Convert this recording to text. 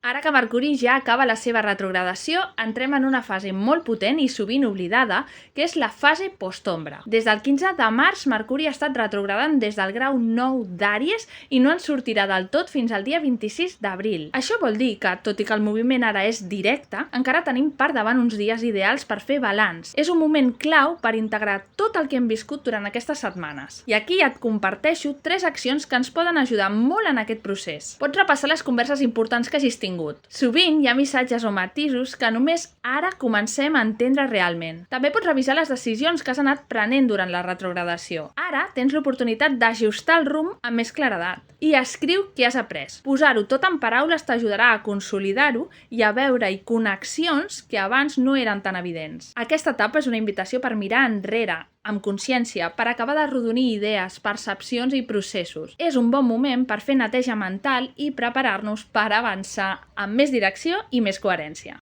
Ara que Mercuri ja acaba la seva retrogradació, entrem en una fase molt potent i sovint oblidada, que és la fase postombra. Des del 15 de març, Mercuri ha estat retrogradant des del grau 9 d'Àries i no en sortirà del tot fins al dia 26 d'abril. Això vol dir que, tot i que el moviment ara és directe, encara tenim per davant uns dies ideals per fer balanç. És un moment clau per integrar tot el que hem viscut durant aquestes setmanes. I aquí et comparteixo 3 accions que ens poden ajudar molt en aquest procés. Pots repassar les converses importants que hagis tingut. Sovint hi ha missatges o matisos que només ara comencem a entendre realment. També pots revisar les decisions que has anat prenent durant la retrogradació. Ara tens l'oportunitat d'ajustar el rumb amb més claredat. I escriu què has après. Posar-ho tot en paraules t'ajudarà a consolidar-ho i a veure-hi connexions que abans no eren tan evidents. Aquesta etapa és una invitació per mirar enrere, amb consciència, per acabar d'arrodonir idees, percepcions i processos. És un bon moment per fer neteja mental i preparar-nos per avançar amb més direcció i més coherència.